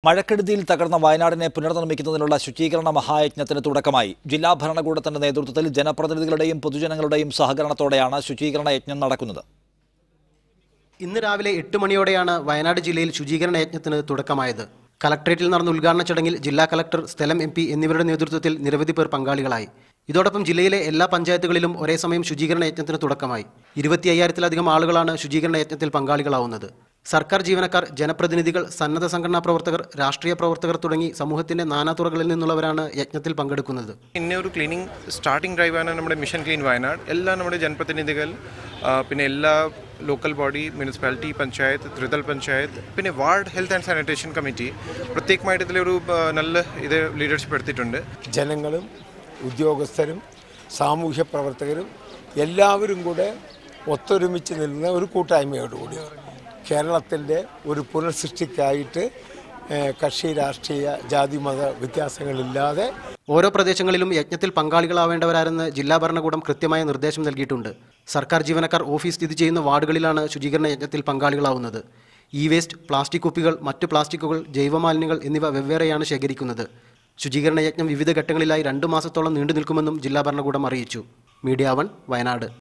മഴക്കെടുതിയിൽ തകർന്ന വയനാടിനെ പുനർനിർമ്മിക്കുന്നതിനുള്ള ശുചീകരണ മഹായജ്ഞത്തിന് തുടക്കമായി. ജില്ലാ ഭരണകൂടത്തിന്റെ നേതൃത്വത്തിൽ ജനപ്രതിനിധികളുടെയും പൊതുജനങ്ങളുടെയും സഹകരണത്തോടെയാണ് ശുചീകരണ യജ്ഞം നടക്കുന്നത്. ഇന്ന് രാവിലെ 8 മണിയോടെയാണ് വയനാട് ജില്ലയിൽ ശുചീകരണ യജ്ഞത്തിന് തുടക്കമായത്. കളക്ടറേറ്റിൽ നടന്ന ഉദ്ഘാടന ചടങ്ങിൽ ജില്ലാ കളക്ടർ, സ്ഥലം MP എന്നിവരുടെ നേതൃത്വത്തിൽ നിരവധി പേർ പങ്കാളികളായി. ഇതോടൊപ്പം ജില്ലയിലെ എല്ലാ പഞ്ചായത്തുകളിലും ഒരേ സമയം ശുചീകരണ യജ്ഞത്തിന് തുടക്കമായി. 25,000-ലധികം ആളുകളാണ് ശുചീകരണ യജ്ഞത്തിൽ പങ്കാളികളാവുന്നത്. സർക്കാർ ജീവനക്കാർ, ജനപ്രതിനിധികൾ, സന്നദ്ധ സംഘടനാ പ്രവർത്തകർ, രാഷ്ട്രീയ പ്രവർത്തകർ തുടങ്ങി സമൂഹത്തിന്റെ നാനാതുറകളിൽ നിന്നുള്ളവരാണ് യജ്ഞത്തിൽ പങ്കെടുക്കുന്നത്. ഒരു ക്ലീനിങ് സ്റ്റാർട്ടിംഗ് ഡ്രൈവാണ് നമ്മുടെ മിഷൻ ക്ലീൻ വയനാട്. എല്ലാ നമ്മുടെ ജനപ്രതിനിധികൾ, പിന്നെ എല്ലാ ലോക്കൽ ബോഡി, മുനിസിപ്പാലിറ്റി, പഞ്ചായത്ത്, ത്രിതൽ പഞ്ചായത്ത്, പിന്നെ ward health and sanitation committee പ്രത്യേകമായിട്ട് ഇതിലൊരു നല്ല ലീഡർഷിപ്പ് എടുത്തിട്ടുണ്ട്. ജനങ്ങളും ഉദ്യോഗസ്ഥരും സാമൂഹ്യ പ്രവർത്തകരും എല്ലാവരും കൂടെ ഒത്തൊരുമിച്ച് നിൽക്കുന്ന ഒരു കൂട്ടായ്മയോടുകൂടി കേരളത്തിൻ്റെ ഒരു പുനഃസൃഷ്ടിക്കായിട്ട് കക്ഷി, രാഷ്ട്രീയ, ജാതി, മത വ്യത്യാസങ്ങളില്ലാതെ ഓരോ പ്രദേശങ്ങളിലും യജ്ഞത്തിൽ പങ്കാളികളാവേണ്ടവരാരെന്ന് ജില്ലാ ഭരണകൂടം കൃത്യമായ നിർദ്ദേശം നൽകിയിട്ടുണ്ട്. സർക്കാർ ജീവനക്കാർ ഓഫീസ് സ്ഥിതി ചെയ്യുന്ന വാർഡുകളിലാണ് ശുചീകരണ യജ്ഞത്തിൽ പങ്കാളികളാവുന്നത്. വേസ്റ്റ്, പ്ലാസ്റ്റിക് കുപ്പികൾ, മറ്റ് പ്ലാസ്റ്റിക്കുകൾ, ജൈവമാലിന്യങ്ങൾ എന്നിവ വെവ്വേറെയാണ് ശേഖരിക്കുന്നത്. ശുചീകരണ യജ്ഞം വിവിധ ഘട്ടങ്ങളിലായി 2 മാസത്തോളം നീണ്ടു നിൽക്കുമെന്നും ജില്ലാ ഭരണകൂടം അറിയിച്ചു. മീഡിയ 1 വയനാട്.